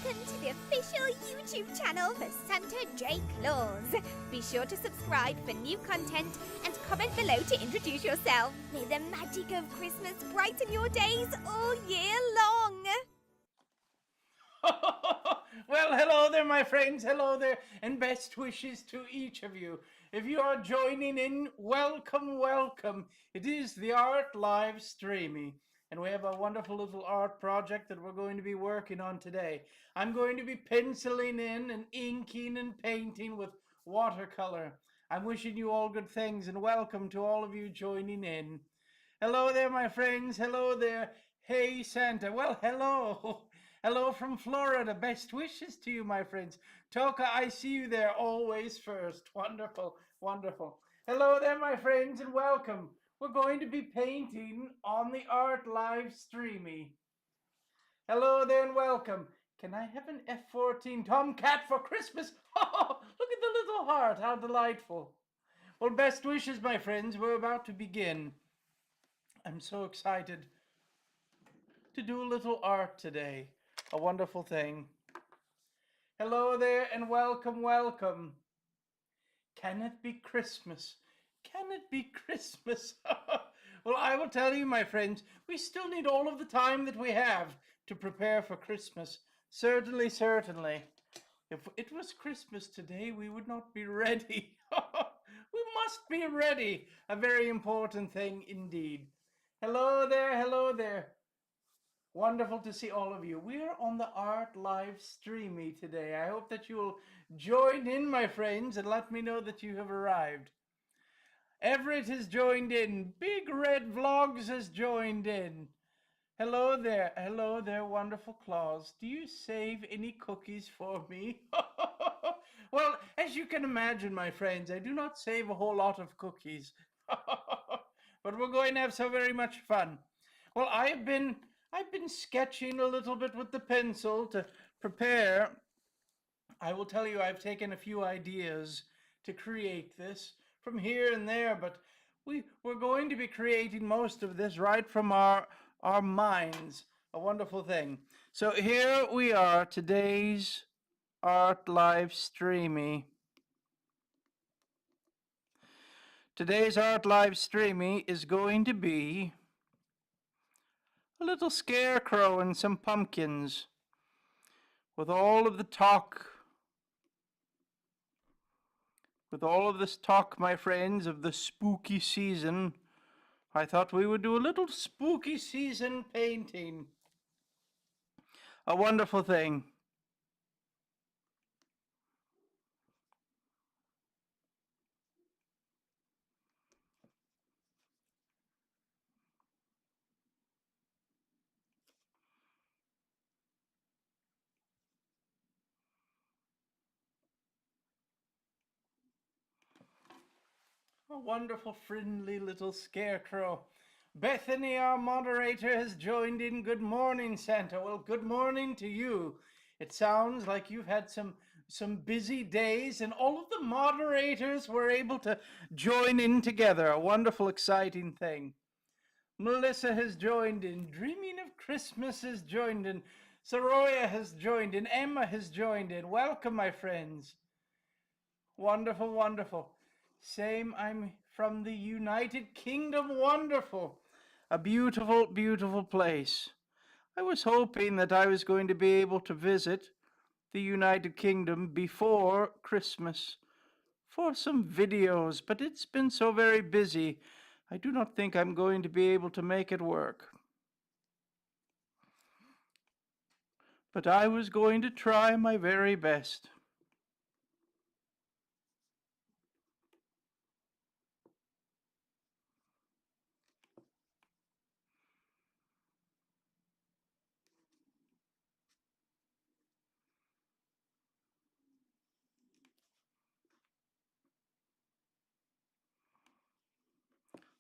welcome to the official YouTube channel for Santa J Claus. Be sure to subscribe for new content and comment below to introduce yourself. May the magic of Christmas brighten your days all year long. Well, hello there, my friends. Hello there, and best wishes to each of you. If you are joining in, welcome, welcome. It is the Art Livestreamy, and we have a wonderful little art project that we're going to be working on today. I'm going to be penciling in and inking and painting with watercolor. I'm wishing you all good things, and welcome to all of you joining in. Hello there, my friends. Hello there. Hey, Santa. Well, hello. Hello from Florida. Best wishes to you, my friends. Toka, I see you there always first. Wonderful, wonderful. Hello there, my friends, and welcome. We're going to be painting on the Art Livestreamy. Hello there and welcome. Can I have an F-14 Tomcat for Christmas? Oh, look at the little heart. How delightful. Well, best wishes, my friends. We're about to begin. I'm so excited to do a little art today. A wonderful thing. Hello there and welcome, welcome. Can it be Christmas? Can it be Christmas? Well, I will tell you, my friends, we still need all of the time that we have to prepare for Christmas. Certainly, certainly. If it was Christmas today, we would not be ready. We must be ready. A very important thing indeed. Hello there, hello there. Wonderful to see all of you. We're on the Art Livestreamy today. I hope that you will join in, my friends, and let me know that you have arrived. Everett has joined in. Big Red Vlogs has joined in. Hello there, wonderful Claus. Do you save any cookies for me? Well, as you can imagine, my friends, I do not save a whole lot of cookies. But we're going to have so very much fun. Well, I've been sketching a little bit with the pencil to prepare. I will tell you, I've taken a few ideas to create this from here and there, but we're going to be creating most of this right from our minds. A wonderful thing. So here we are, today's Art Livestreamy. Today's Art Livestreamy is going to be a little scarecrow and some pumpkins. With all of the talk, my friends, of the spooky season, I thought we would do a little spooky season painting. A wonderful thing. A wonderful, friendly little scarecrow. Bethany, our moderator, has joined in. Good morning, Santa. Well, good morning to you. It sounds like you've had some busy days, and all of the moderators were able to join in together. A wonderful, exciting thing. Melissa has joined in. Dreaming of Christmas has joined in. Soroya has joined in. Emma has joined in. Welcome, my friends. Wonderful, wonderful. Same, I'm from the United Kingdom. Wonderful. A beautiful, beautiful place. I was hoping that I was going to be able to visit the United Kingdom before Christmas for some videos, but it's been so very busy. I do not think I'm going to be able to make it work. But I was going to try my very best.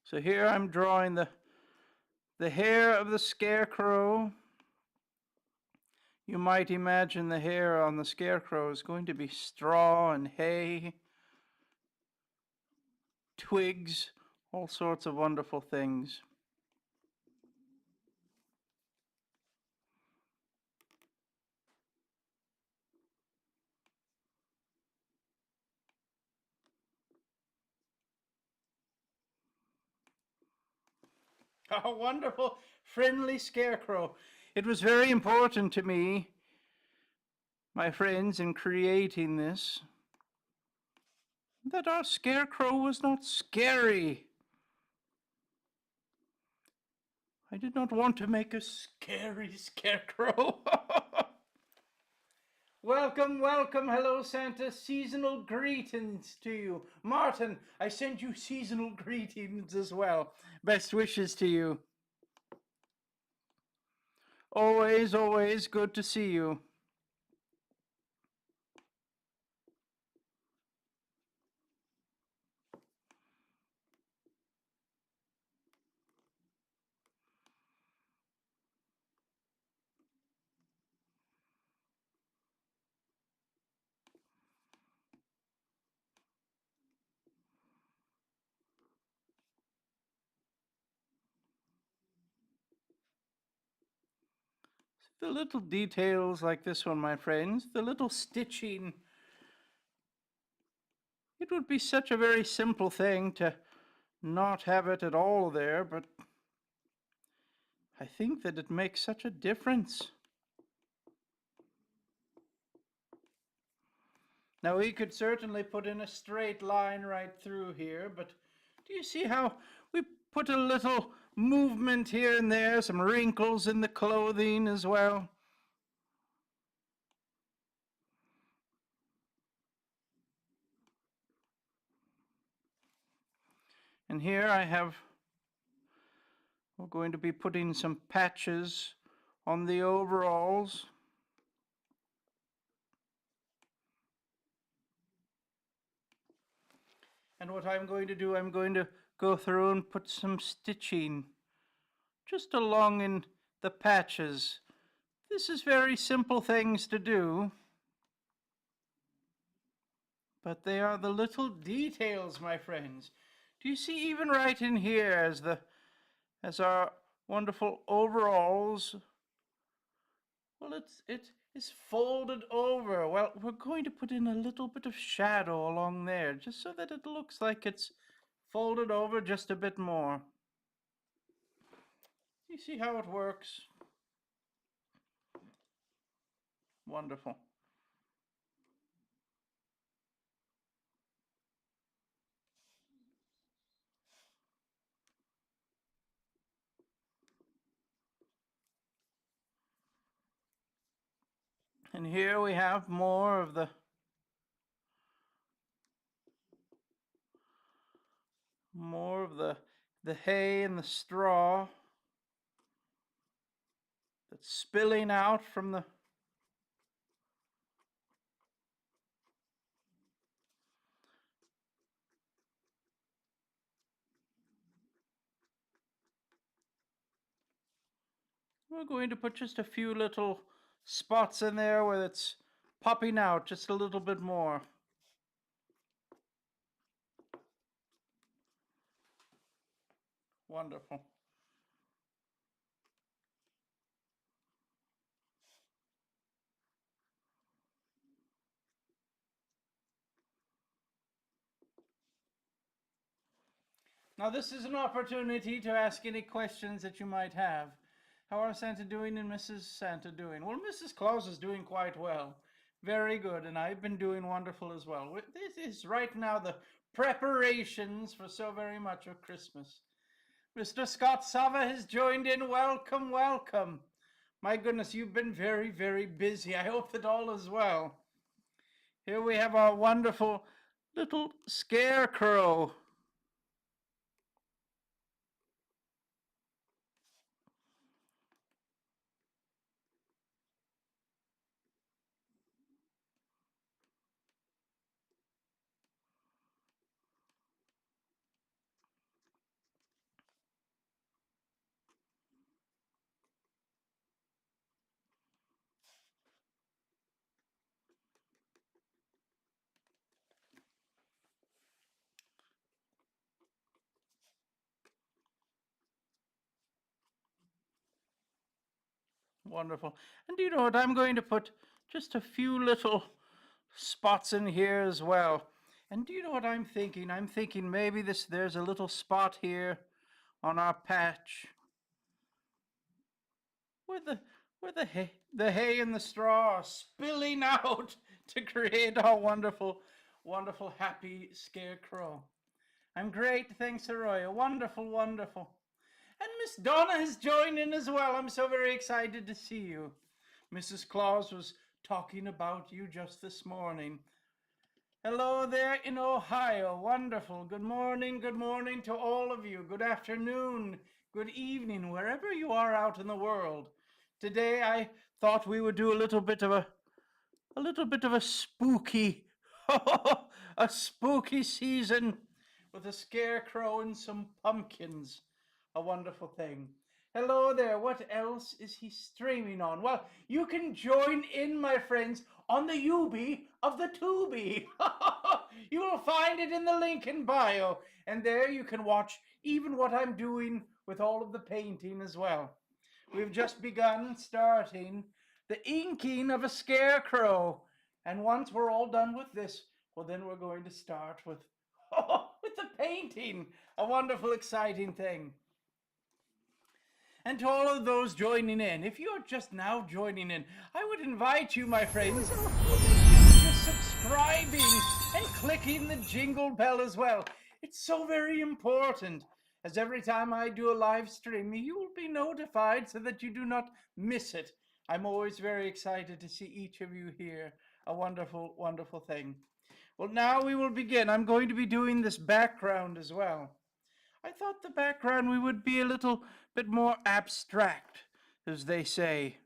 So here I'm drawing the hair of the Scarecrow. You might imagine the hair on the Scarecrow is going to be straw and hay, twigs, all sorts of wonderful things. Our wonderful, friendly Scarecrow. It was very important to me, my friends, in creating this, that our Scarecrow was not scary. I did not want to make a scary Scarecrow. Welcome, welcome, hello Santa, seasonal greetings to you. Martin, I send you seasonal greetings as well. Best wishes to you. Always, always good to see you. The little details like this one, my friends, the little stitching. It would be such a very simple thing to not have it at all there, but I think that it makes such a difference. Now we could certainly put in a straight line right through here, but do you see how we put a little movement here and there, some wrinkles in the clothing as well? And here we're going to be putting some patches on the overalls. And what I'm going to do, I'm going to go through and put some stitching just along in the patches. This is very simple things to do, but they are the little details, my friends. Do you see even right in here as our wonderful overalls? Well, it is folded over. Well, we're going to put in a little bit of shadow along there, just so that it looks like it's folded over just a bit more. You see how it works? Wonderful. And here we have more of the hay and the straw that's spilling out from the we're going to put just a few little spots in there where it's popping out just a little bit more. Wonderful. Now this is an opportunity to ask any questions that you might have. How are Santa doing and Mrs. Santa doing? Well, Mrs. Claus is doing quite well. Very good, and I've been doing wonderful as well. This is right now the preparations for so very much of Christmas. Mr. Scott Sava has joined in. Welcome, welcome. My goodness, you've been very, very busy. I hope that all is well. Here we have our wonderful little Scarecrow. Wonderful. And do you know what? I'm going to put just a few little spots in here as well. And do you know what I'm thinking? I'm thinking maybe there's a little spot here on our patch. where the hay and the straw are spilling out to create our wonderful, wonderful, happy scarecrow. I'm great, thanks, Arroyo. Wonderful, wonderful. And Miss Donna has joined in as well. I'm so very excited to see you. Mrs. Claus was talking about you just this morning. Hello there in Ohio. Wonderful. Good morning to all of you. Good afternoon, good evening, wherever you are out in the world. Today I thought we would do a little bit of a spooky a spooky season with a scarecrow and some pumpkins. A wonderful thing. Hello there. What else is he streaming on? Well, you can join in, my friends, on the Ubi of the Tubi. You will find it in the link in bio. And there you can watch even what I'm doing with all of the painting as well. We've just begun starting the inking of a scarecrow. And once we're all done with this, well, then we're going to start with the painting. A wonderful, exciting thing. And to all of those joining in, if you're just now joining in, I would invite you, my friends, to consider subscribing and clicking the jingle bell as well. It's so very important, as every time I do a live stream, you will be notified so that you do not miss it. I'm always very excited to see each of you here. A wonderful, wonderful thing. Well, now we will begin. I'm going to be doing this background as well. I thought the background we would be a little bit more abstract, as they say.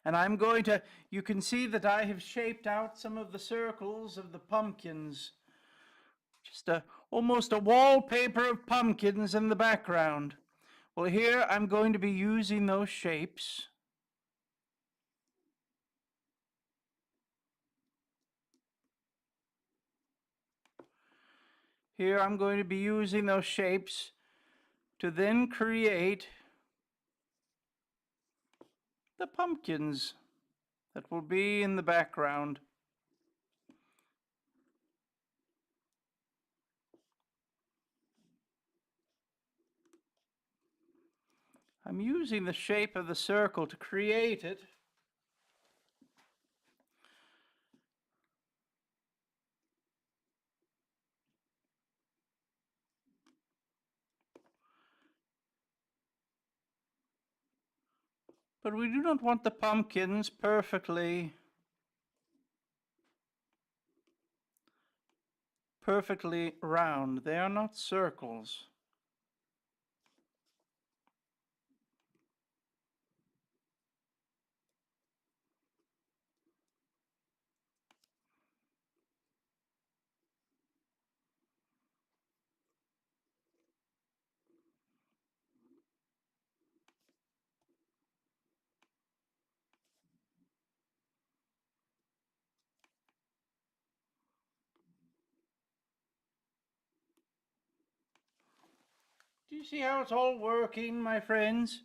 And I'm going to, you can see that I have shaped out some of the circles of the pumpkins. Just almost a wallpaper of pumpkins in the background. Well, here I'm going to be using those shapes. Here I'm going to be using those shapes to then create the pumpkins that will be in the background. I'm using the shape of the circle to create it. But we do not want the pumpkins perfectly round. They are not circles. Do you see how it's all working, my friends?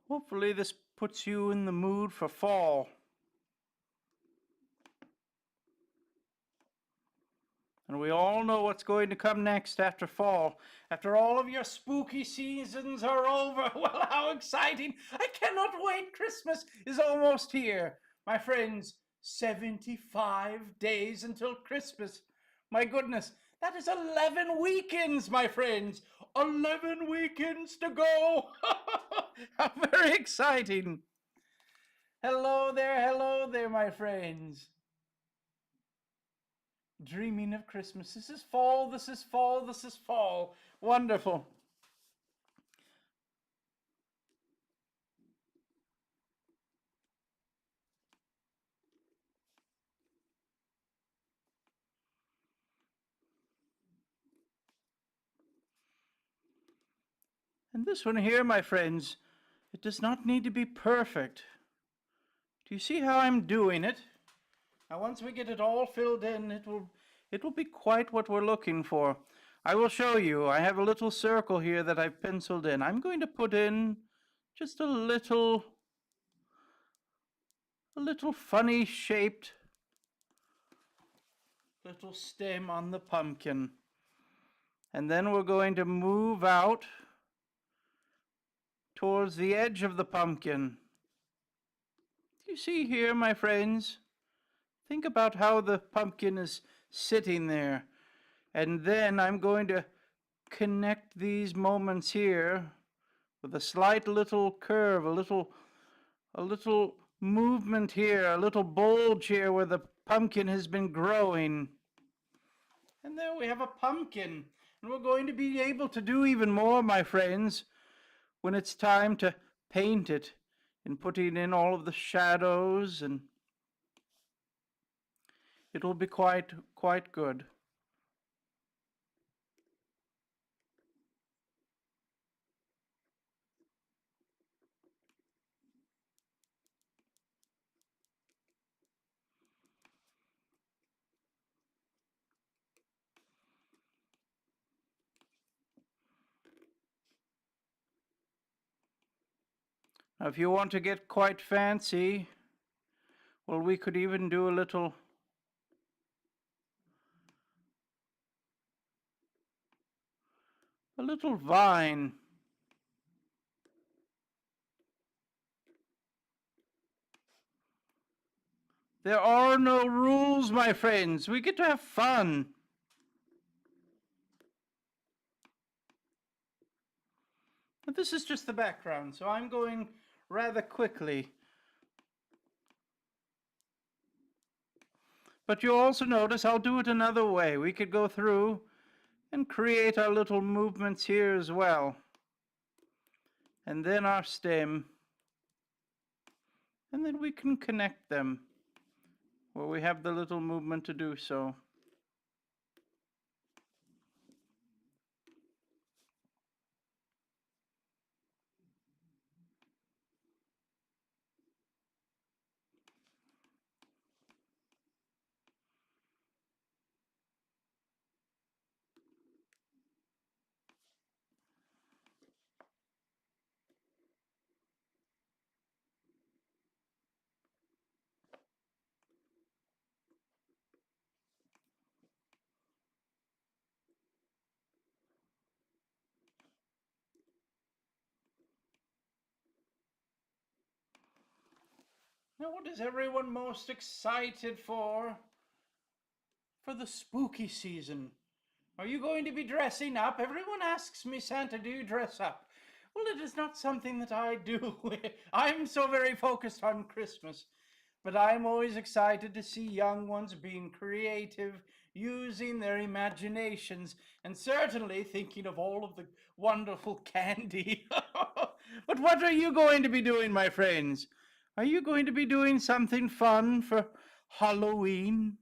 Hopefully this puts you in the mood for fall. And we all know what's going to come next after fall. After all of your spooky seasons are over. Well, how exciting. I cannot wait. Christmas is almost here. My friends, 75 days until Christmas. My goodness, that is 11 weekends, my friends. 11 weekends to go. How very exciting. Hello there, my friends. Dreaming of Christmas. This is fall, this is fall, this is fall. Wonderful. And this one here, my friends, it does not need to be perfect. Do you see how I'm doing it? Now, once we get it all filled in, it will be quite what we're looking for. I will show you. I have a little circle here that I've penciled in. I'm going to put in just a little funny shaped little stem on the pumpkin. And then we're going to move out towards the edge of the pumpkin. You see here, my friends? Think about how the pumpkin is sitting there. And then I'm going to connect these moments here with a slight little curve, a little movement here, a little bulge here where the pumpkin has been growing. And there we have a pumpkin. And we're going to be able to do even more, my friends, when it's time to paint it and putting in all of the shadows, and it'll be quite good. Now, if you want to get quite fancy, well, we could even do a little vine. There are no rules, my friends. We get to have fun. But this is just the background, so I'm going rather quickly. But you'll also notice I'll do it another way. We could go through and create our little movements here as well. And then our stem. And then we can connect them where we have the little movement to do so. Now, what is everyone most excited for? For the spooky season. Are you going to be dressing up? Everyone asks me, Santa, do you dress up? Well, it is not something that I do. I'm so very focused on Christmas. But I'm always excited to see young ones being creative, using their imaginations, and certainly thinking of all of the wonderful candy. But what are you going to be doing, my friends? Are you going to be doing something fun for Halloween?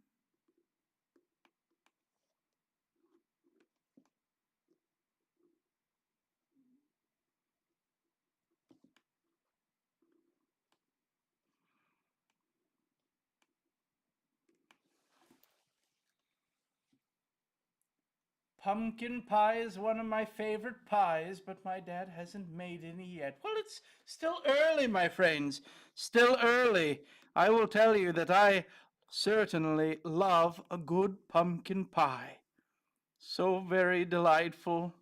Pumpkin pie is one of my favorite pies, but my dad hasn't made any yet. Well, it's still early, my friends. Still early. I will tell you that I certainly love a good pumpkin pie. So very delightful.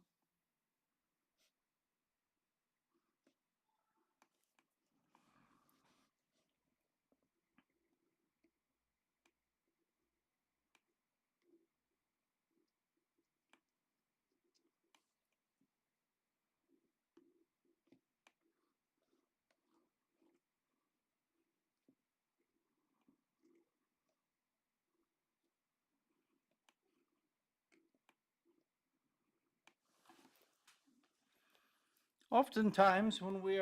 Oftentimes when we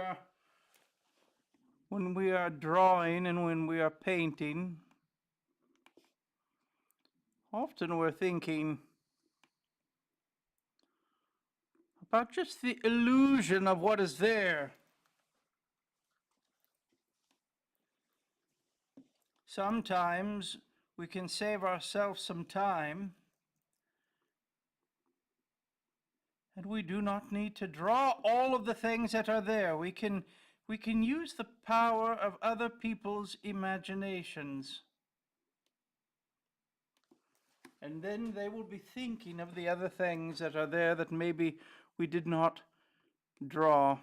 are drawing and when we are painting, often we're thinking about just the illusion of what is there. Sometimes we can save ourselves some time, and we do not need to draw all of the things that are there. We can use the power of other people's imaginations. And then they will be thinking of the other things that are there that maybe we did not draw.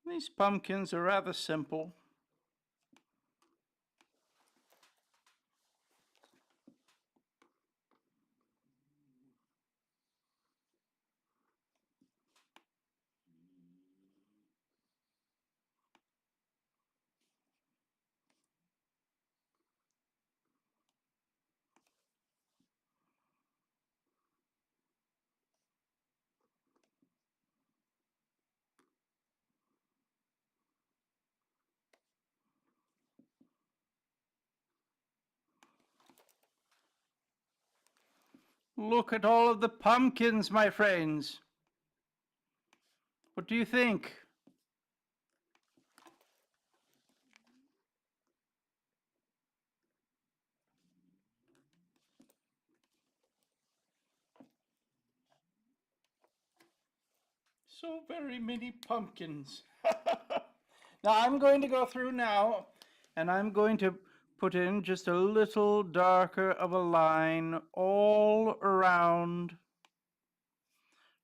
These pumpkins are rather simple. Look at all of the pumpkins, my friends. What do you think? So very many pumpkins. Now I'm going to go through now and I'm going to put in just a little darker of a line all around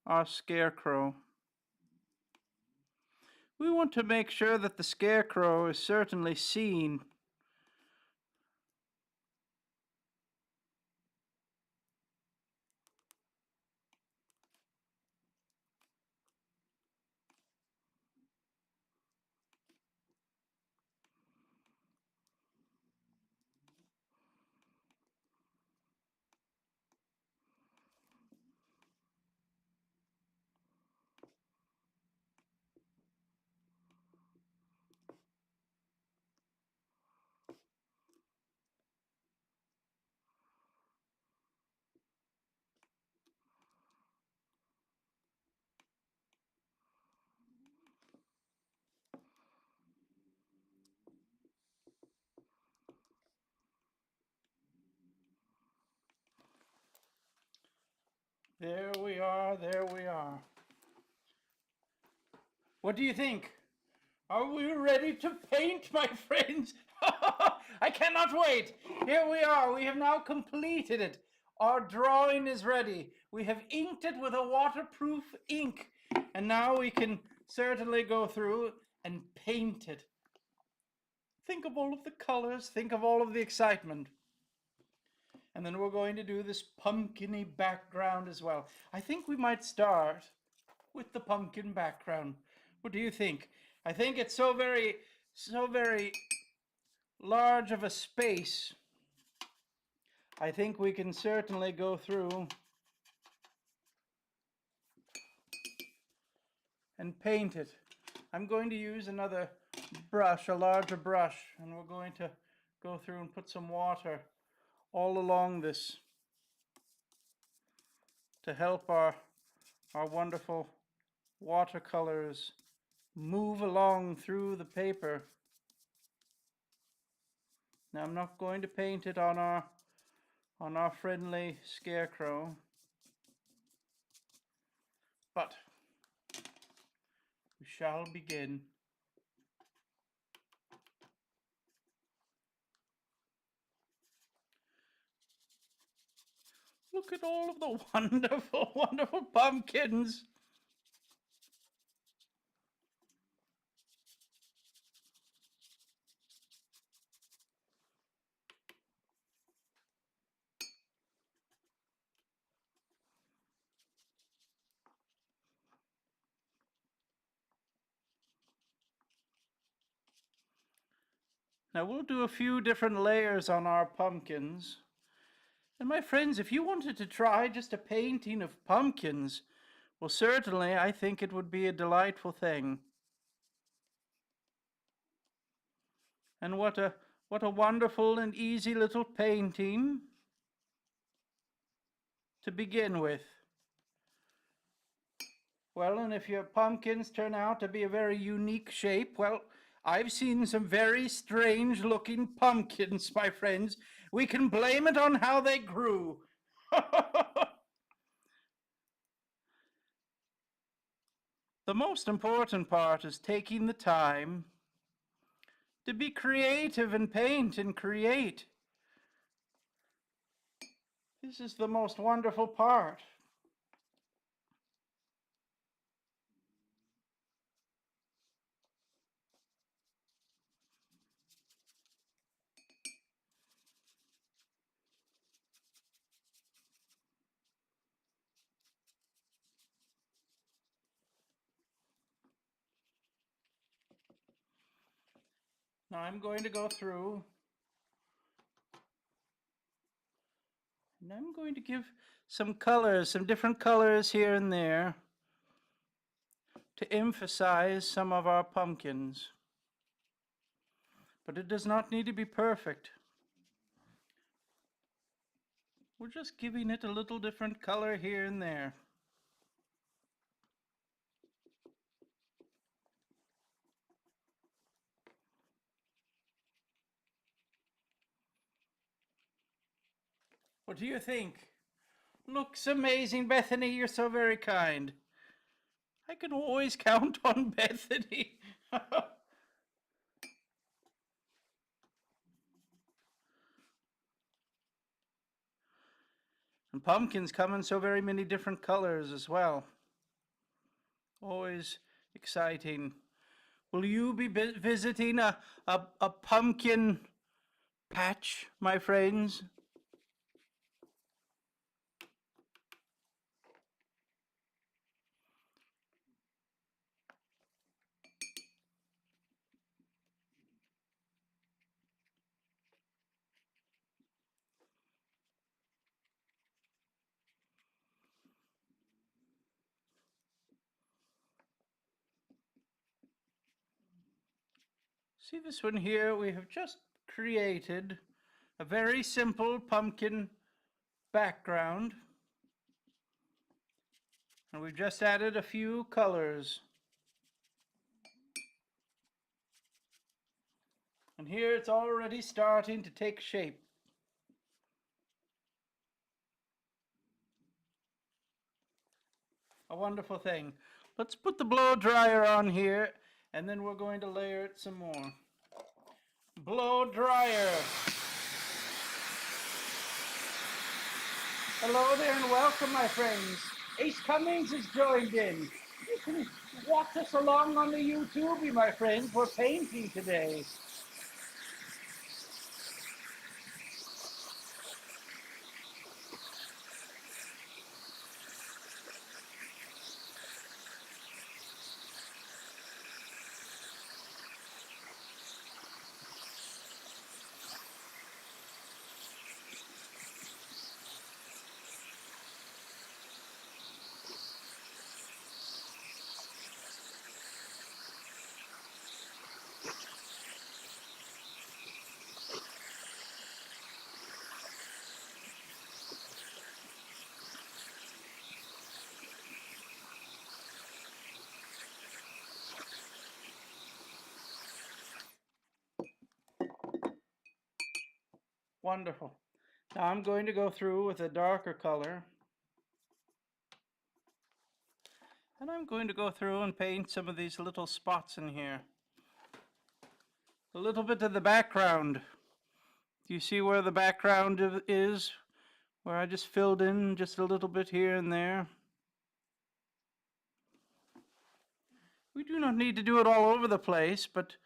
our scarecrow. We want to make sure that the scarecrow is certainly seen. There we are, there we are. What do you think? Are we ready to paint, my friends? I cannot wait. Here we are. We have now completed it. Our drawing is ready. We have inked it with a waterproof ink. And now we can certainly go through and paint it. Think of all of the colors. Think of all of the excitement. And then we're going to do this pumpkin-y background as well. I think we might start with the pumpkin background. What do you think? I think it's so very large of a space. I think we can certainly go through and paint it. I'm going to use another brush, a larger brush, and we're going to go through and put some water all along this to help our wonderful watercolors move along through the paper. Now I'm not going to paint it on our friendly scarecrow, but we shall begin. Look at all of the wonderful, wonderful pumpkins. Now we'll do a few different layers on our pumpkins. And my friends, if you wanted to try just a painting of pumpkins, well, certainly I think it would be a delightful thing. And what a wonderful and easy little painting to begin with. Well, and if your pumpkins turn out to be a very unique shape, well, I've seen some very strange looking pumpkins, my friends. We can blame it on how they grew. The most important part is taking the time to be creative and paint and create. This is the most wonderful part. Now I'm going to go through and I'm going to give some colors, some different colors here and there to emphasize some of our pumpkins. But it does not need to be perfect. We're just giving it a little different color here and there. What do you think? Looks amazing, Bethany. You're so very kind. I can always count on Bethany. And pumpkins come in so very many different colors as well. Always exciting. Will you be visiting a pumpkin patch, my friends? See this one here? We have just created a very simple pumpkin background. And we've just added a few colors. And here it's already starting to take shape. A wonderful thing. Let's put the blow dryer on here, and then we're going to layer it some more. Blow dryer. Hello there and welcome, my friends. Ace Cummings has joined in. You can watch us along on the YouTube, my friends. We're painting today. Wonderful. Now I'm going to go through with a darker color. And I'm going to go through and paint some of these little spots in here. A little bit of the background. Do you see where the background is? Where I just filled in just a little bit here and there. We do not need to do it all over the place, but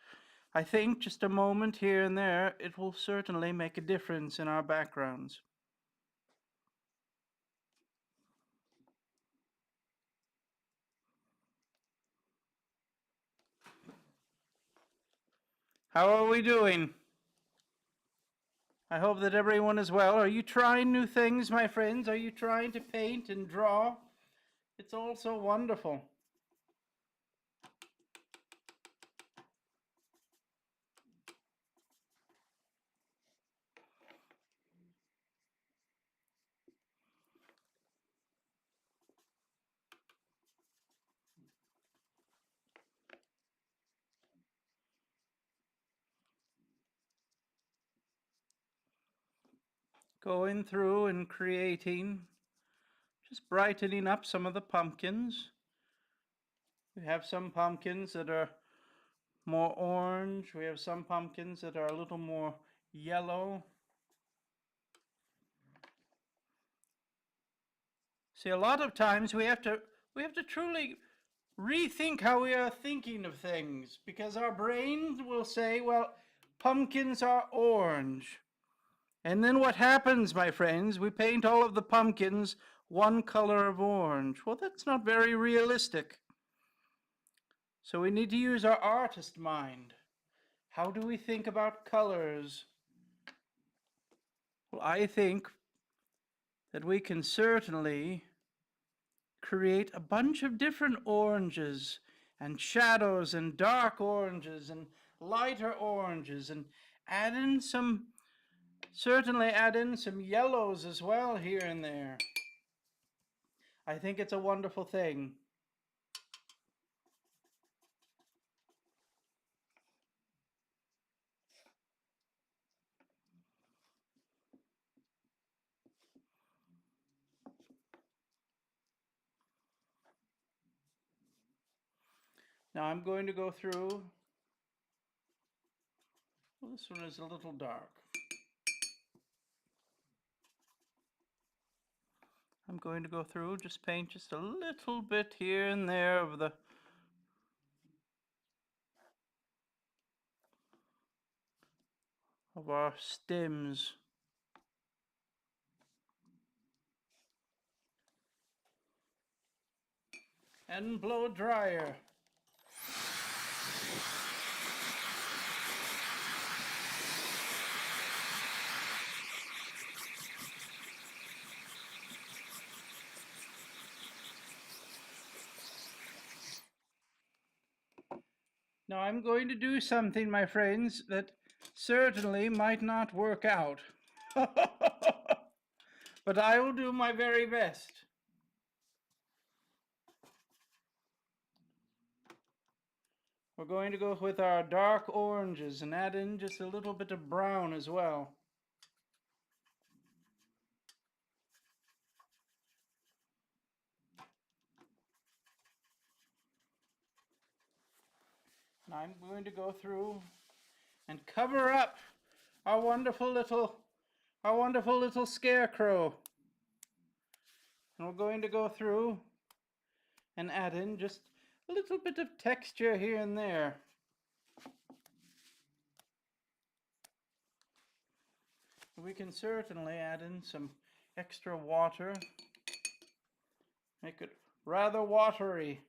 I think just a moment here and there, it will certainly make a difference in our backgrounds. How are we doing? I hope that everyone is well. Are you trying new things, my friends? Are you trying to paint and draw? It's all so wonderful. going through and creating, just brightening up some of the pumpkins. We have some pumpkins that are more orange. We have some pumpkins that are a little more yellow. See, a lot of times we have to truly rethink how we are thinking of things, because our brain will say, well, pumpkins are orange. And then what happens, my friends? We paint all of the pumpkins one color of orange. Well, that's not very realistic. So we need to use our artist mind. How do we think about colors? Well, I think that we can certainly create a bunch of different oranges and shadows and dark oranges and lighter oranges, and certainly add in some yellows as well here and there. I think it's a wonderful thing. Now I'm going to go through. Well, this one is a little dark. I'm going to go through, just paint just a little bit here and there of our stems. And blow dryer. Now I'm going to do something, my friends, that certainly might not work out. But I will do my very best. We're going to go with our dark oranges and add in just a little bit of brown as well. And I'm going to go through and cover up our wonderful little Scarecrow. And we're going to go through and add in just a little bit of texture here and there. We can certainly add in some extra water, make it rather watery.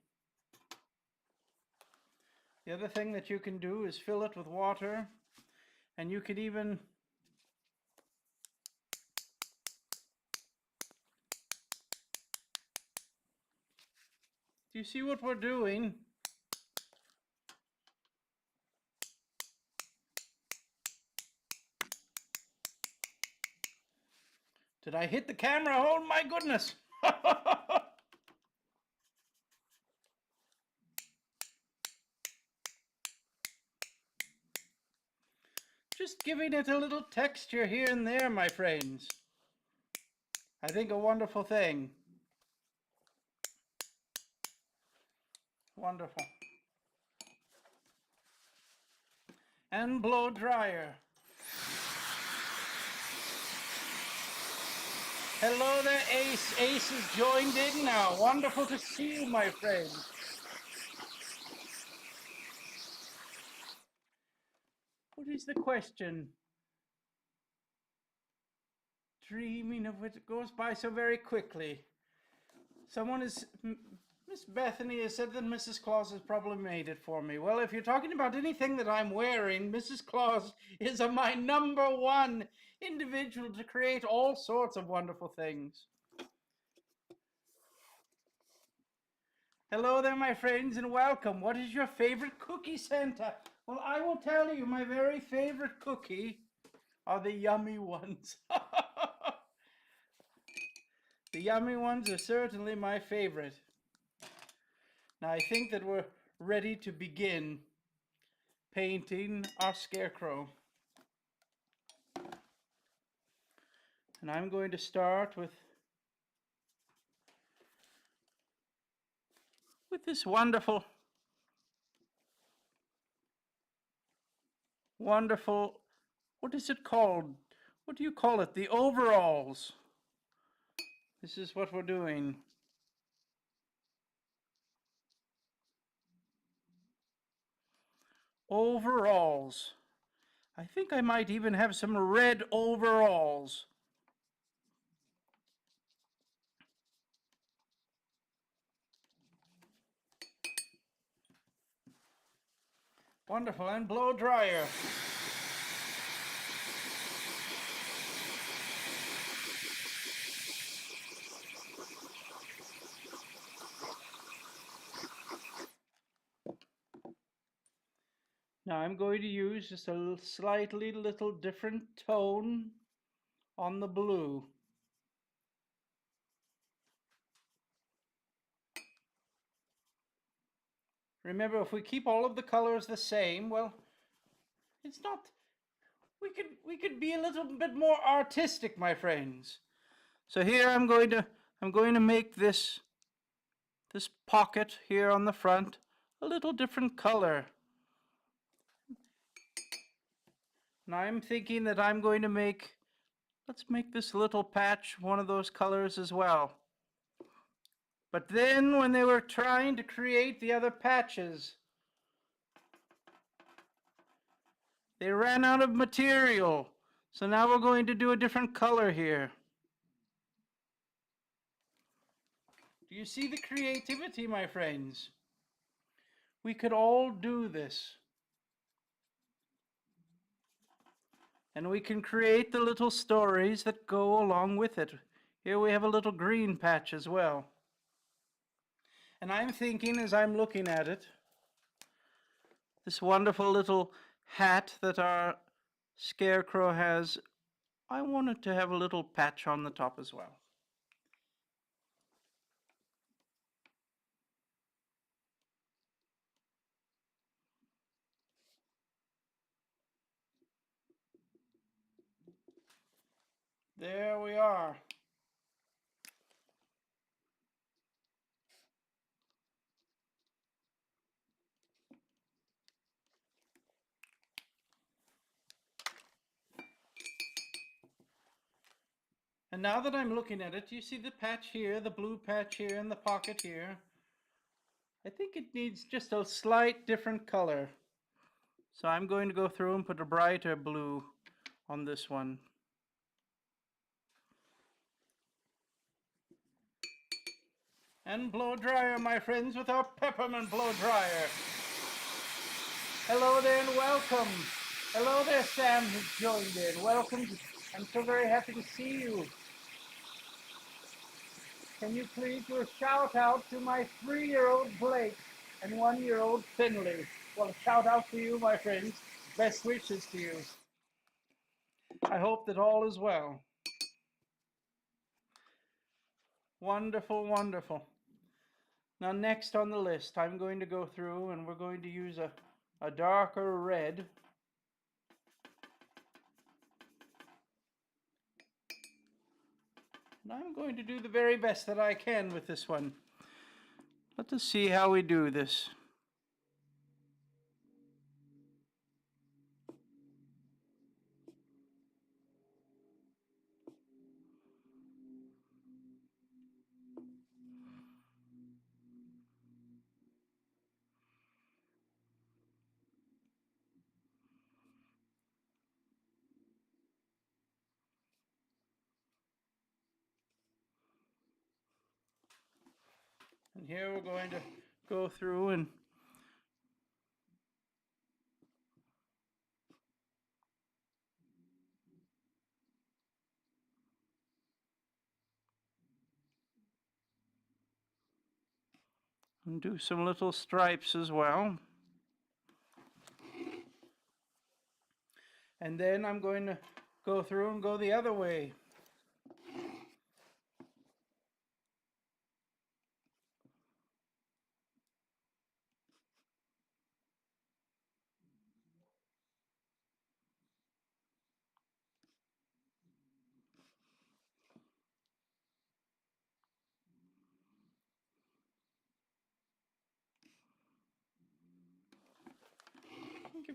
The other thing that you can do is fill it with water, and you could even do you see what we're doing? Did I hit the camera? Oh my goodness! Just giving it a little texture here and there, my friends. I think a wonderful thing. Wonderful. And blow dryer. Hello there, Ace. Ace has joined in now. Wonderful to see you, my friend. What is the question? Dreaming of it goes by so very quickly. Miss Bethany has said that Mrs. Claus has probably made it for me. Well, if you're talking about anything that I'm wearing, Mrs. Claus is my #1 individual to create all sorts of wonderful things. Hello there, my friends, and welcome. What is your favorite cookie, Santa? Well, I will tell you, my very favorite cookie are the yummy ones. The yummy ones are certainly my favorite. Now, I think that we're ready to begin painting our Scarecrow. And I'm going to start with this wonderful, wonderful, what is it called? What do you call it? The overalls. This is what we're doing. Overalls. I think I might even have some red overalls. Wonderful, and blow dryer. Now I'm going to use just a slightly little different tone on the blue. Remember, if we keep all of the colors the same, well, it's not, we could be a little bit more artistic, my friends. So here I'm going to make this pocket here on the front a little different color. And I'm thinking that I'm going to let's make this little patch one of those colors as well. But then when they were trying to create the other patches, they ran out of material. So now we're going to do a different color here. Do you see the creativity, my friends? We could all do this. And we can create the little stories that go along with it. Here we have a little green patch as well. And I'm thinking, as I'm looking at it, this wonderful little hat that our Scarecrow has, I want it to have a little patch on the top as well. There we are. And now that I'm looking at it, you see the patch here, the blue patch here, and the pocket here. I think it needs just a slight different color. So I'm going to go through and put a brighter blue on this one. And blow dryer, my friends, with our peppermint blow dryer. Hello there and welcome. Hello there, Sam, who's joined in. Welcome. I'm so very happy to see you. Can you please do a shout out to my 3-year-old Blake and 1-year-old Finley? Well, shout out to you, my friends. Best wishes to you. I hope that all is well. Wonderful, wonderful. Now next on the list, I'm going to go through and we're going to use a darker red. And I'm going to do the very best that I can with this one. Let us see how we do this. And here we're going to go through and do some little stripes as well. And then I'm going to go through and go the other way.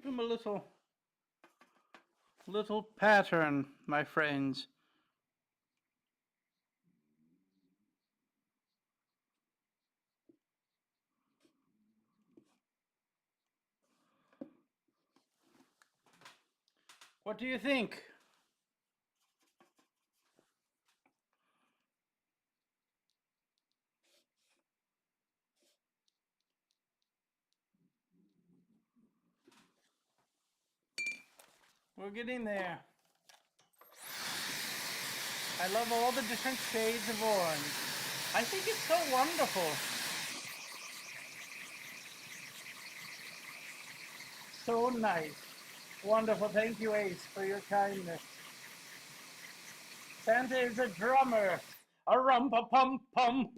Give him a little pattern, my friends. What do you think? We're getting there. I love all the different shades of orange. I think it's so wonderful. So nice. Wonderful. Thank you, Ace, for your kindness. Santa is a drummer. A rum-pa-pum-pum.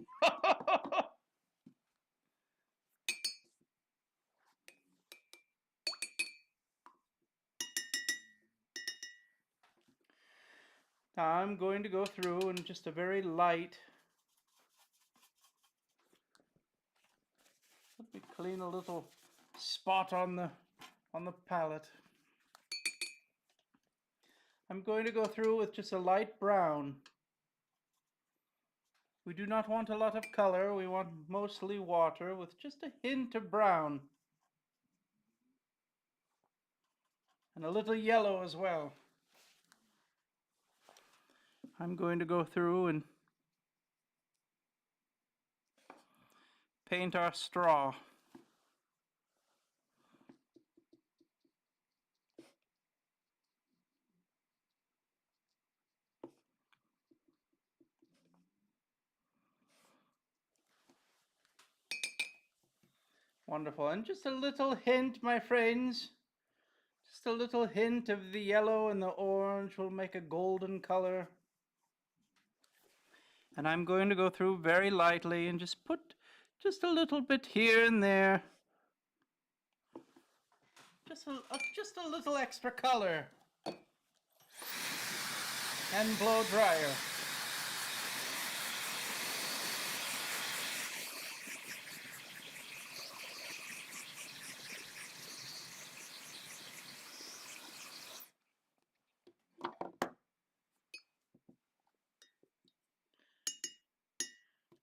Now I'm going to go through and just a very light. Let me clean a little spot on the palette. I'm going to go through with just a light brown. We do not want a lot of color. We want mostly water with just a hint of brown. And a little yellow as well. I'm going to go through and paint our straw. Wonderful. And just a little hint, my friends. Just a little hint of the yellow and the orange will make a golden color. And I'm going to go through very lightly and just put just a little bit here and there. Just a little extra color. And blow dryer.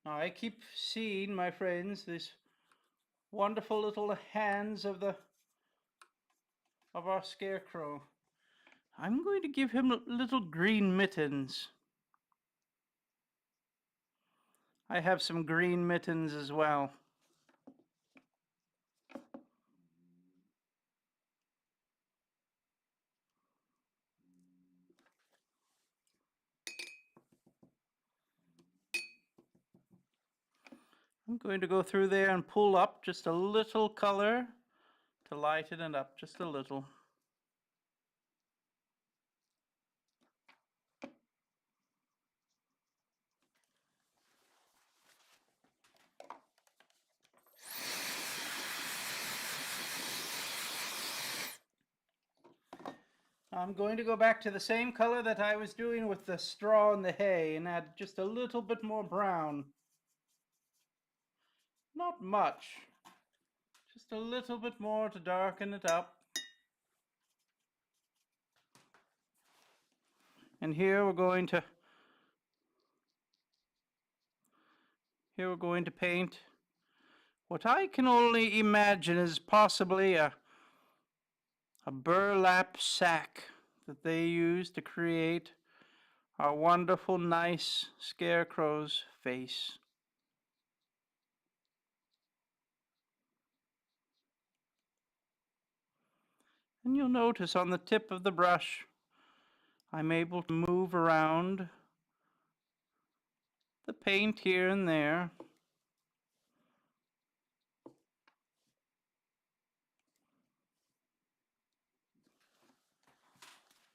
Now I keep seeing, my friends, this wonderful little hands of our Scarecrow. I'm going to give him little green mittens. I have some green mittens as well. I'm going to go through there and pull up just a little color to lighten it up just a little. I'm going to go back to the same color that I was doing with the straw and the hay and add just a little bit more brown. Not much, just a little bit more to darken it up. And here we're going to paint what I can only imagine is possibly a burlap sack that they use to create our wonderful, nice Scarecrow's face. And you'll notice on the tip of the brush, I'm able to move around the paint here and there.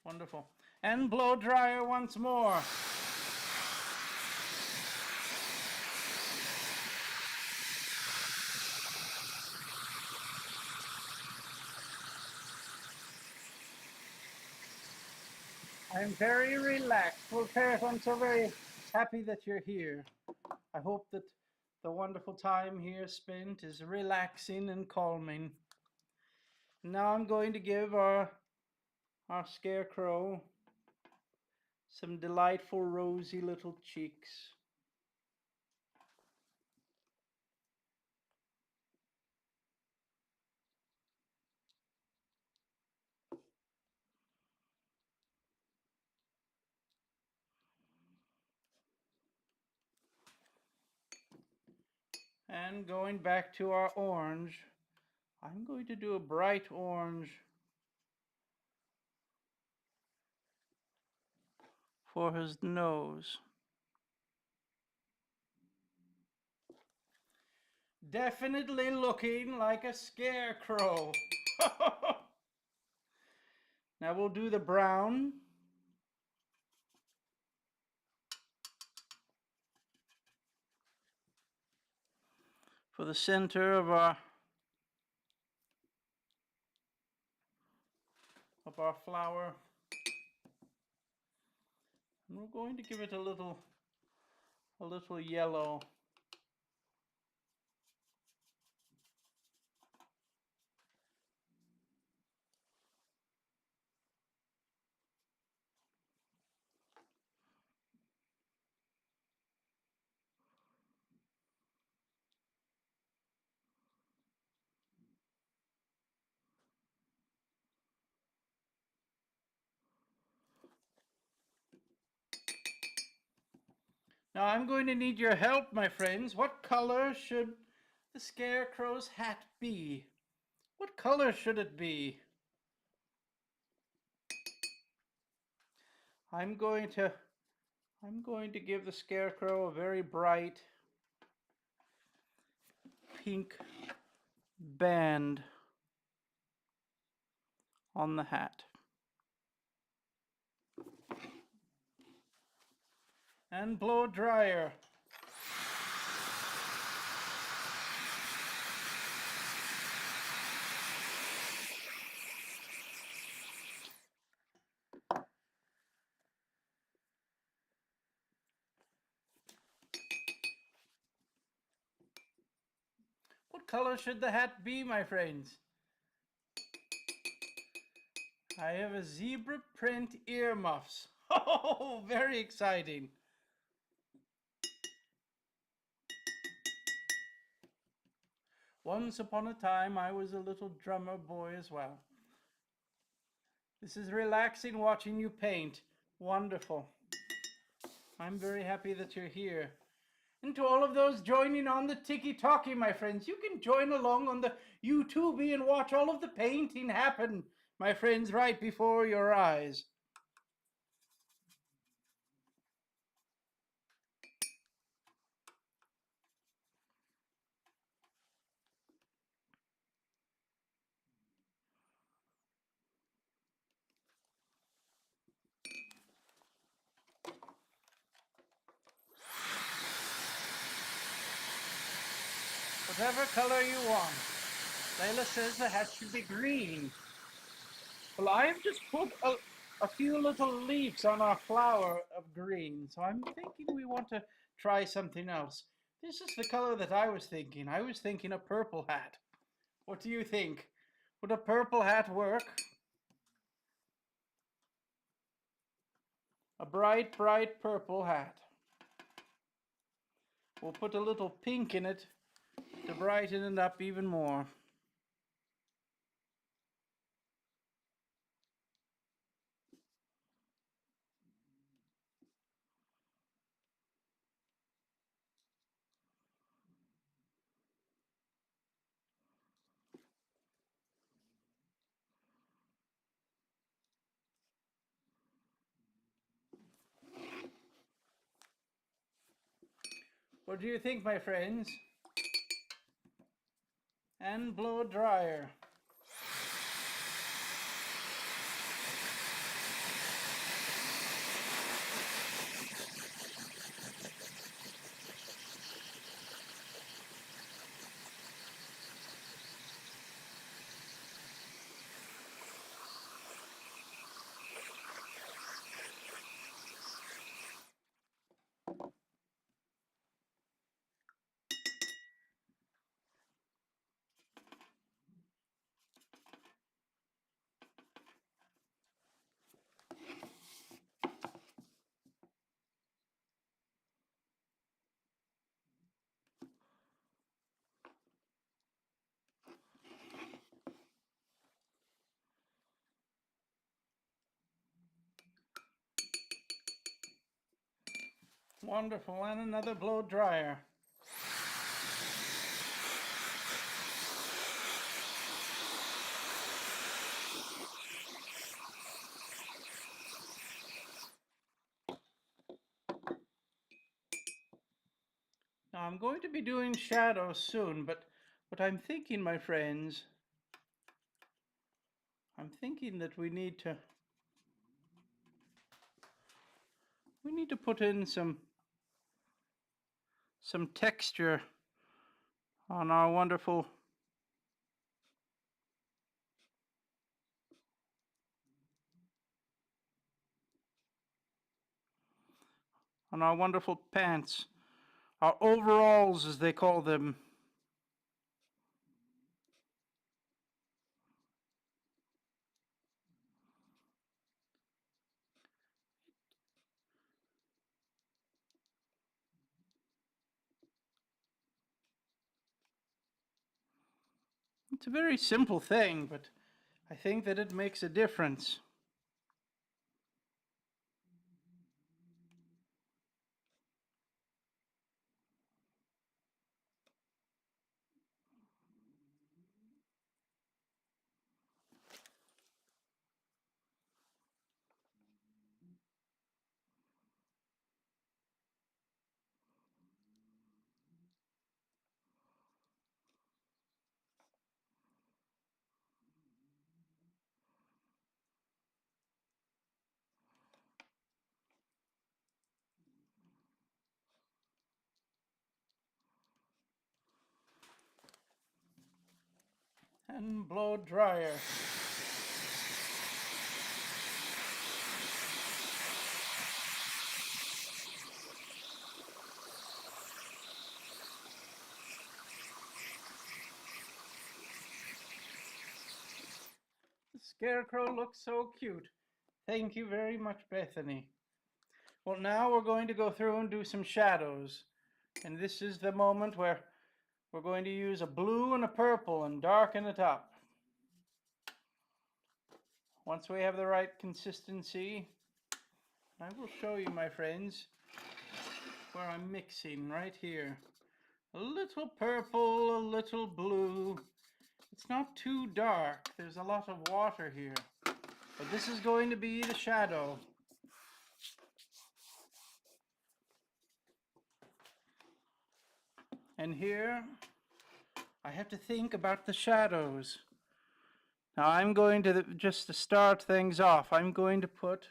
Wonderful. And blow dryer once more. I'm very relaxed. Well, Paris, I'm so very happy that you're here. I hope that the wonderful time here spent is relaxing and calming. Now I'm going to give our Scarecrow some delightful rosy little cheeks. And going back to our orange, I'm going to do a bright orange for his nose. Definitely looking like a scarecrow. Now we'll do the brown. For the center of our flower. And we're going to give it a little yellow. Now I'm going to need your help, my friends. What color should the scarecrow's hat be? What color should it be? I'm going to give the scarecrow a very bright pink band on the hat. And blow dryer. What color should the hat be, my friends? I have a zebra print earmuffs. Oh, very exciting. Once upon a time, I was a little drummer boy as well. This is relaxing watching you paint. Wonderful. I'm very happy that you're here. And to all of those joining on the Tiki-Talkie, my friends, you can join along on the YouTube and watch all of the painting happen, my friends, right before your eyes. Whatever color you want. Layla says the hat should be green. Well, I've just put a few little leaves on our flower of green, so I'm thinking we want to try something else. This is the color that I was thinking. I was thinking a purple hat. What do you think? Would a purple hat work? A bright, bright purple hat. We'll put a little pink in it to brighten it up even more. What do you think, my friends? And blow dryer. Wonderful, and another blow dryer. Now I'm going to be doing shadows soon, but what I'm thinking, my friends, I'm thinking that we need to put in some texture on our wonderful pants, our overalls as they call them. It's a very simple thing, but I think that it makes a difference. And blow dryer. The Scarecrow looks so cute. Thank you very much, Bethany. Well, now we're going to go through and do some shadows. And this is the moment where we're going to use a blue and a purple and darken it up. Once we have the right consistency, I will show you, my friends, where I'm mixing right here. A little purple, a little blue. It's not too dark. There's a lot of water here. But this is going to be the shadow. And here, I have to think about the shadows. Now I'm going to, just to start things off, I'm going to put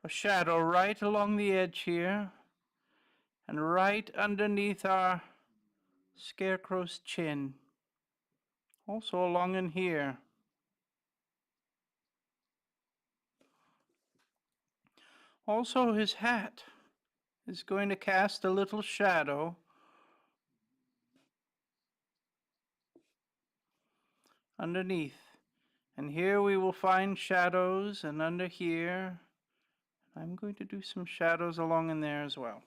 a shadow right along the edge here and right underneath our Scarecrow's chin. Also along in here. Also his hat is going to cast a little shadow underneath. And here we will find shadows, and under here, I'm going to do some shadows along in there as well.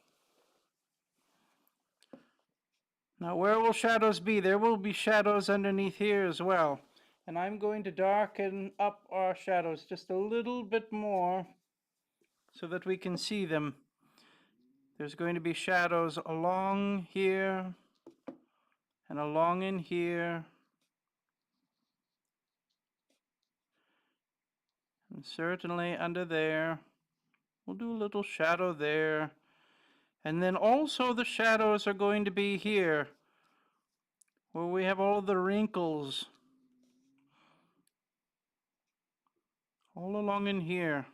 Now where will shadows be? There will be shadows underneath here as well. And I'm going to darken up our shadows just a little bit more so that we can see them. There's going to be shadows along here and along in here. And certainly under there. We'll do a little shadow there. And then also the shadows are going to be here, where we have all the wrinkles. All along in here.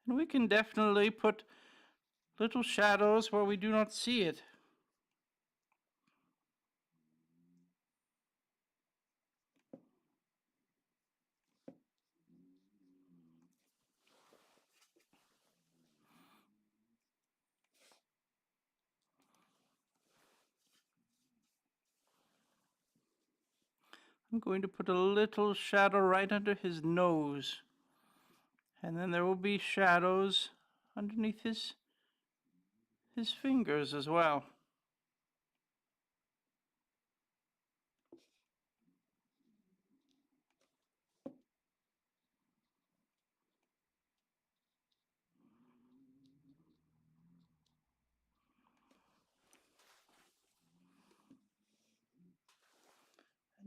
And we can definitely put little shadows where we do not see it. I'm going to put a little shadow right under his nose. And then there will be shadows underneath his fingers as well.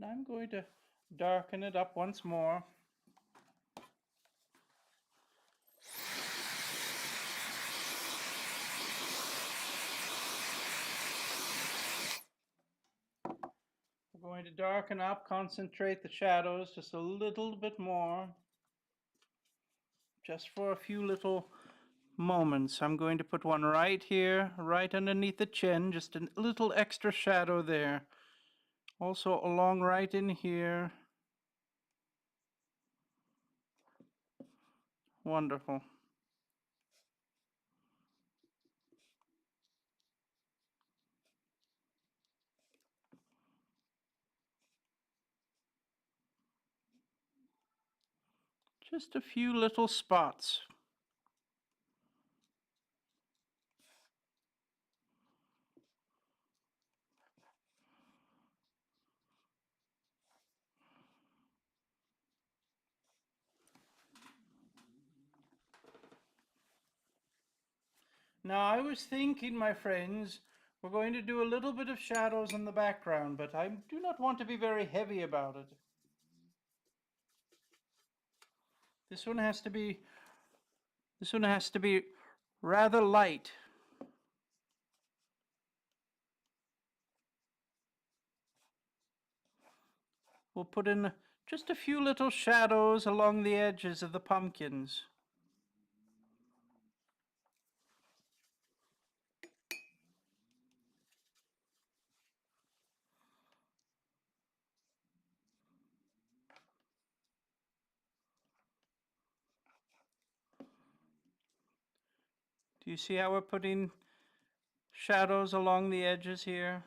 And I'm going to darken it up once more. We're going to darken up, concentrate the shadows just a little bit more. Just for a few little moments. I'm going to put one right here, right underneath the chin, just a little extra shadow there. Also along right in here. Wonderful. Just a few little spots. Now, I was thinking, my friends, we're going to do a little bit of shadows in the background, but I do not want to be very heavy about it. This one has to be rather light. We'll put in just a few little shadows along the edges of the pumpkins. Do you see how we're putting shadows along the edges here?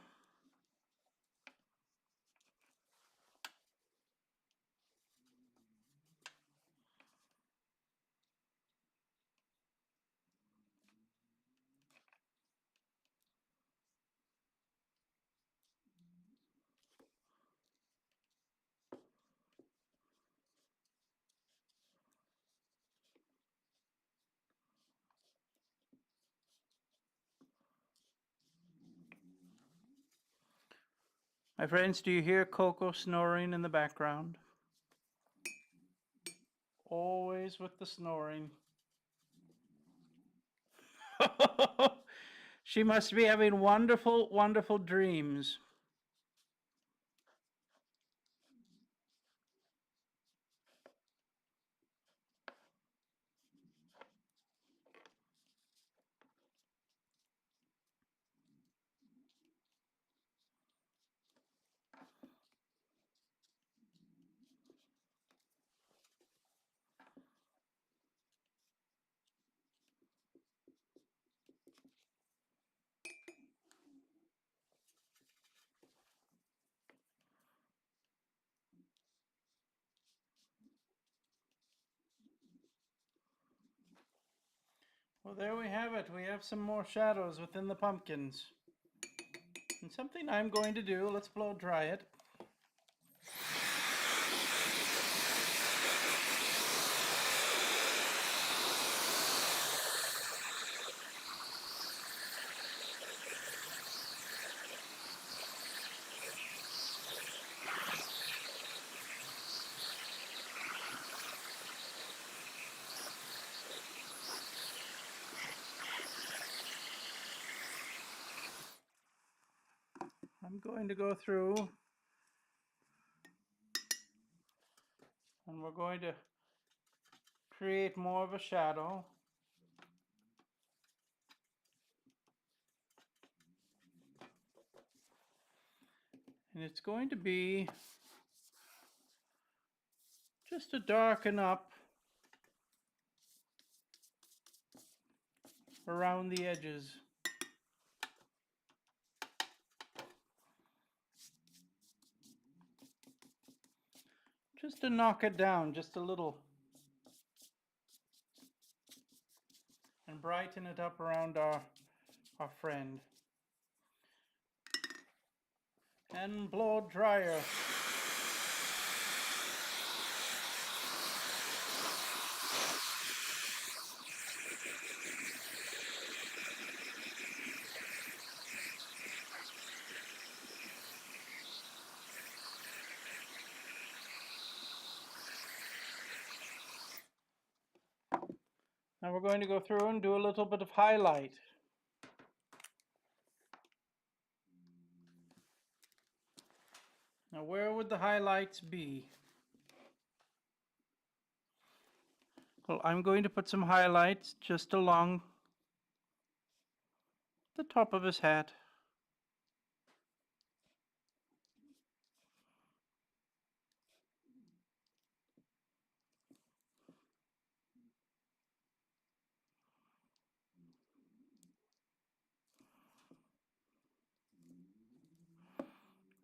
My friends, do you hear Coco snoring in the background? Always with the snoring. She must be having wonderful, wonderful dreams. Well, there we have it. We have some more shadows within the pumpkins. And something I'm going to do, let's blow dry it. I'm going to go through and we're going to create more of a shadow. And it's going to be just to darken up around the edges. Just to knock it down just a little. And brighten it up around our friend. And blow dryer. Now we're going to go through and do a little bit of highlight. Now where would the highlights be? Well, I'm going to put some highlights just along the top of his hat.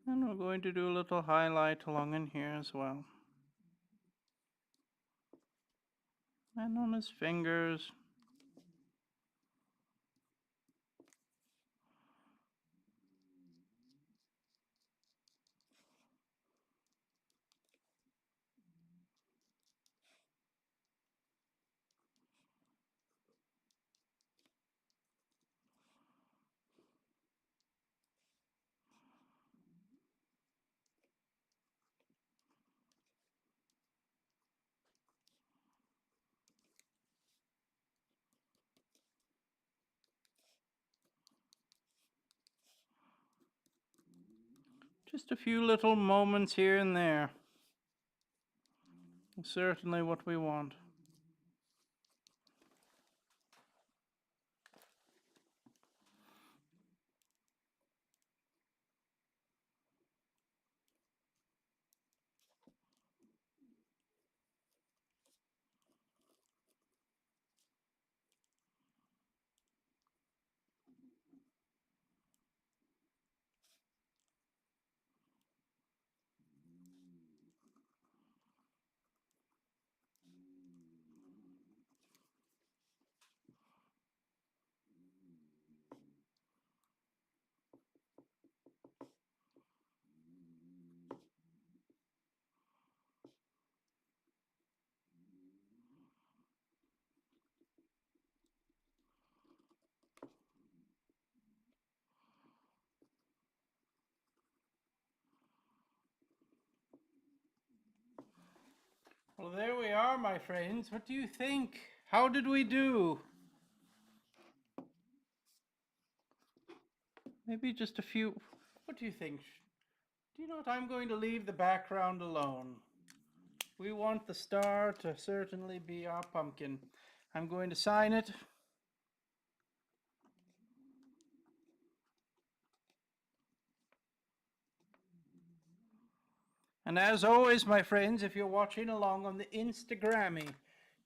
And we're going to do a little highlight along in here as well. And on his fingers. Just a few little moments here and there. Certainly what we want. Well, there we are, my friends. What do you think? How did we do? Maybe just a few. What do you think? Do you know what? I'm going to leave the background alone. We want the star to certainly be our pumpkin. I'm going to sign it. And as always, my friends, if you're watching along on the Instagrammy,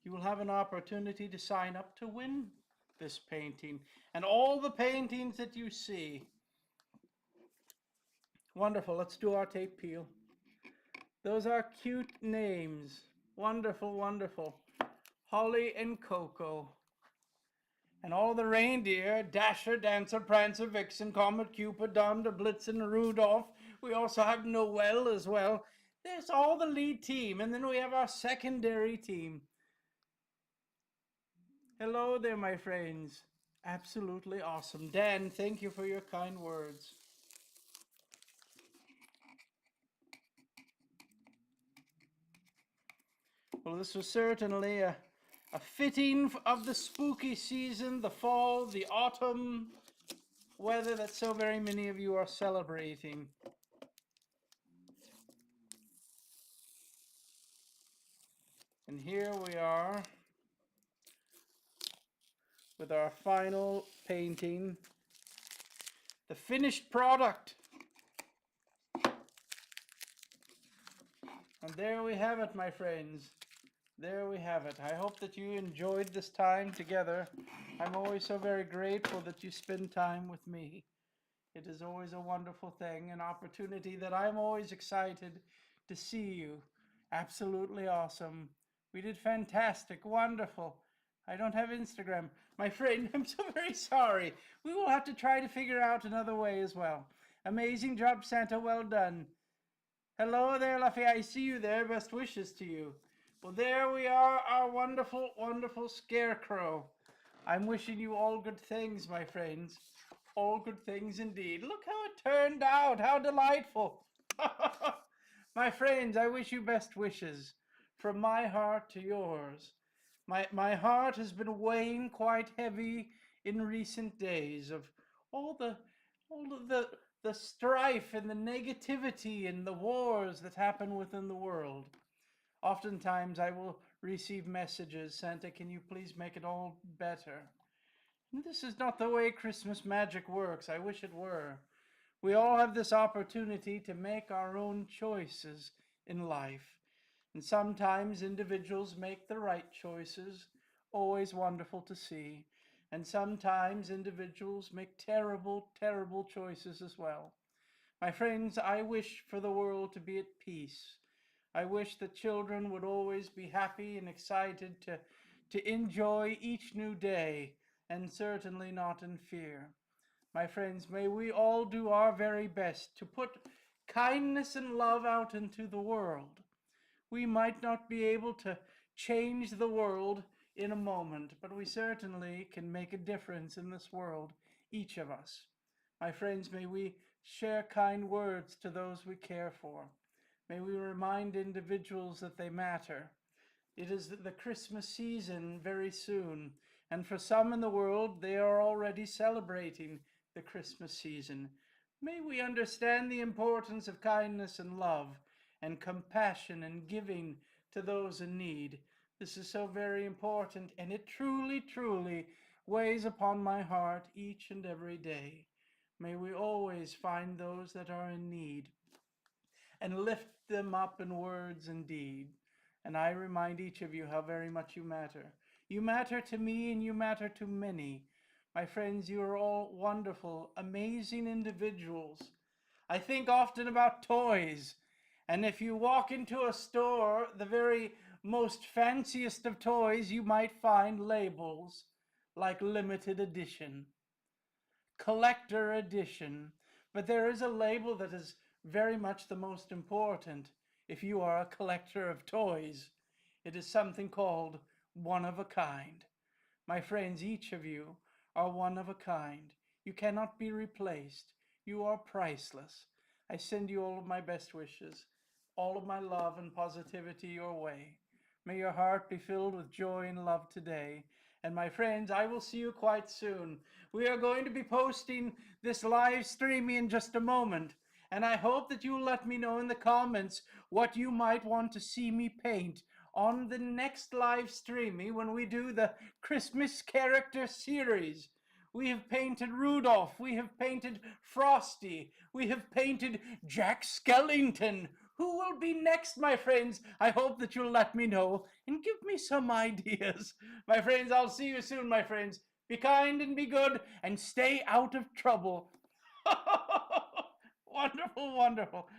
you will have an opportunity to sign up to win this painting and all the paintings that you see. Wonderful. Let's do our tape peel. Those are cute names. Wonderful, wonderful. Holly and Coco. And all the reindeer, Dasher, Dancer, Prancer, Vixen, Comet, Cupid, Donner, Blitzen, Rudolph. We also have Noel as well. There's all the lead team. And then we have our secondary team. Hello there, my friends. Absolutely awesome. Dan, thank you for your kind words. Well, this was certainly a fitting of the spooky season, the fall, the autumn weather that so very many of you are celebrating. And here we are with our final painting, the finished product. And there we have it, my friends. There we have it. I hope that you enjoyed this time together. I'm always so very grateful that you spend time with me. It is always a wonderful thing, an opportunity that I'm always excited to see you. Absolutely awesome. We did fantastic, wonderful. I don't have Instagram. My friend, I'm so very sorry. We will have to try to figure out another way as well. Amazing job, Santa. Well done. Hello there, Luffy. I see you there. Best wishes to you. Well, there we are, our wonderful, wonderful Scarecrow. I'm wishing you all good things, my friends. All good things indeed. Look how it turned out. How delightful. My friends, I wish you best wishes from my heart to yours. My heart has been weighing quite heavy in recent days of all the all of the strife and the negativity and the wars that happen within the world. Oftentimes I will receive messages, Santa, can you please make it all better? And this is not the way Christmas magic works. I wish it were. We all have this opportunity to make our own choices in life. And sometimes individuals make the right choices, always wonderful to see. And sometimes individuals make terrible, terrible choices as well. My friends, I wish for the world to be at peace. I wish that children would always be happy and excited to enjoy each new day, and certainly not in fear. My friends, may we all do our very best to put kindness and love out into the world. We might not be able to change the world in a moment, but we certainly can make a difference in this world, each of us. My friends, may we share kind words to those we care for. May we remind individuals that they matter. It is the Christmas season very soon, and for some in the world, they are already celebrating the Christmas season. May we understand the importance of kindness and love and compassion and giving to those in need. This is so very important, and it truly, truly weighs upon my heart each and every day. May we always find those that are in need and lift them up in words and deed. And I remind each of you how very much you matter. You matter to me and you matter to many. My friends, you are all wonderful, amazing individuals. I think often about toys. And if you walk into a store, the very most fanciest of toys, you might find labels like limited edition, collector edition. But there is a label that is very much the most important if you are a collector of toys. It is something called one of a kind. My friends, each of you are one of a kind. You cannot be replaced. You are priceless. I send you all of my best wishes, all of my love and positivity your way. May your heart be filled with joy and love today. And my friends, I will see you quite soon. We are going to be posting this live stream in just a moment. And I hope that you will let me know in the comments what you might want to see me paint on the next live streamy when we do the Christmas character series. We have painted Rudolph, we have painted Frosty, we have painted Jack Skellington. Who will be next, my friends? I hope that you'll let me know and give me some ideas. My friends, I'll see you soon, my friends. Be kind and be good and stay out of trouble. Wonderful, wonderful.